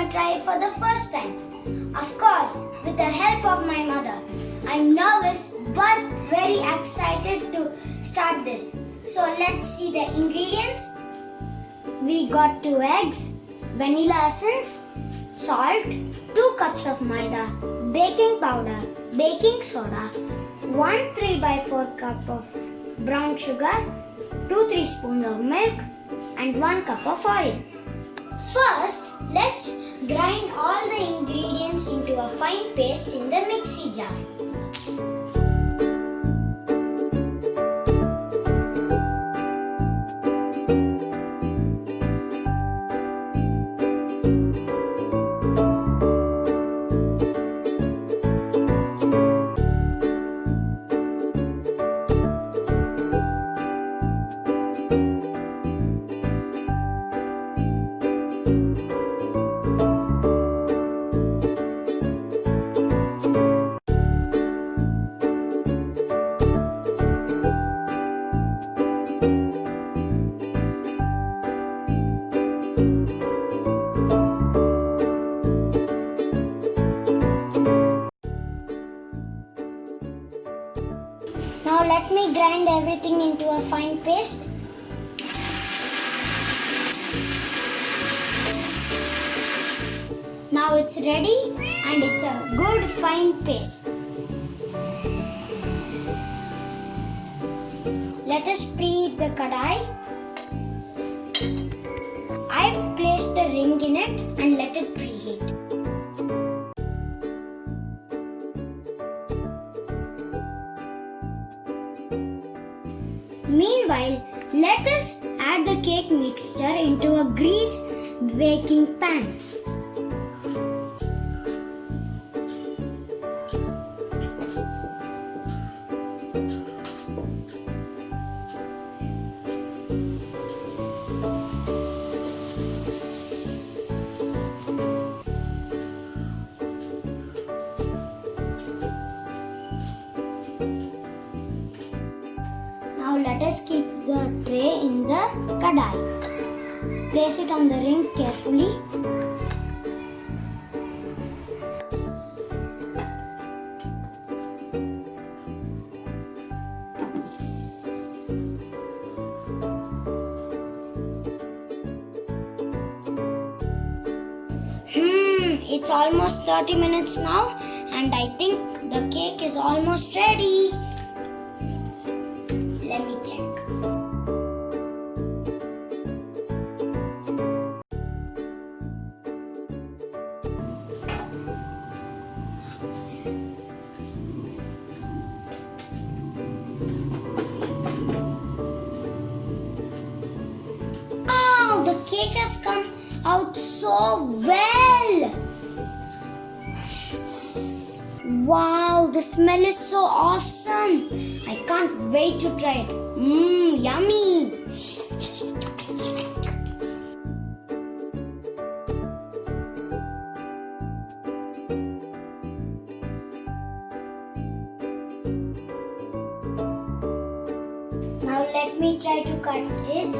gonna try it for the first time. Of course, with the help of my mother. I'm nervous but very excited to start this. So let's see the ingredients. We got 2 eggs, vanilla essence, salt, 2 cups of maida, baking powder, baking soda, 1 3/4 cup of brown sugar, 2 teaspoons of milk and 1 cup of oil. First, let's grind all the ingredients into a fine paste in the mixie jar. Now let me grind everything into a fine paste. Now it's ready and it's a good fine paste. Let us preheat the kadai. I've placed a ring in it and let it preheat. Meanwhile, let us add the cake mixture into a greased baking pan. Now let us keep the tray in the kadai. Place it on the ring carefully. It's almost 30 minutes now and I think the cake is almost ready. Let me check. Wow, the cake has come out so well. Wow, the smell is so awesome. I can't wait to try it. Yummy. Now let me try to cut it.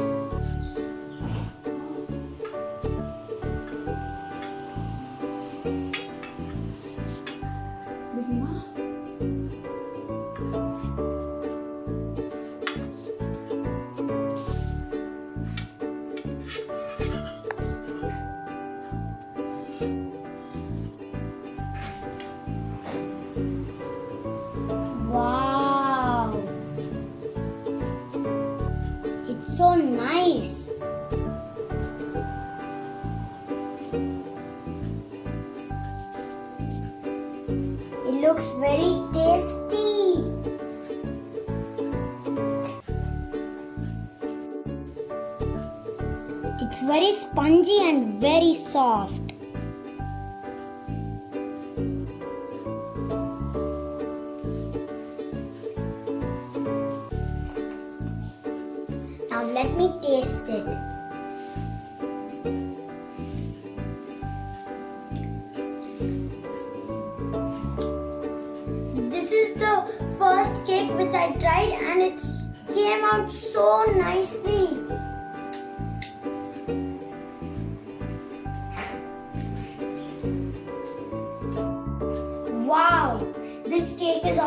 Wow, it's so nice. It looks very tasty. It's very spongy and very soft. Now let me taste it. This is the first cake which I tried and it came out so nicely.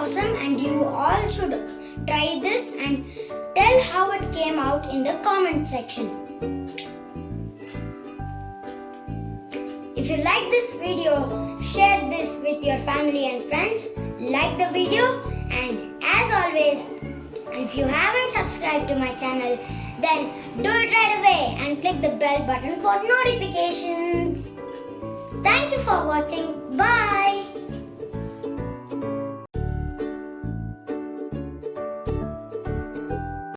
awesome and you all should try this and tell how it came out in the comment section. If you like this video, share this with your family and friends, like the video, and as always, if you haven't subscribed to my channel, then do it right away and click the bell button for notifications. Thank you for watching. Bye.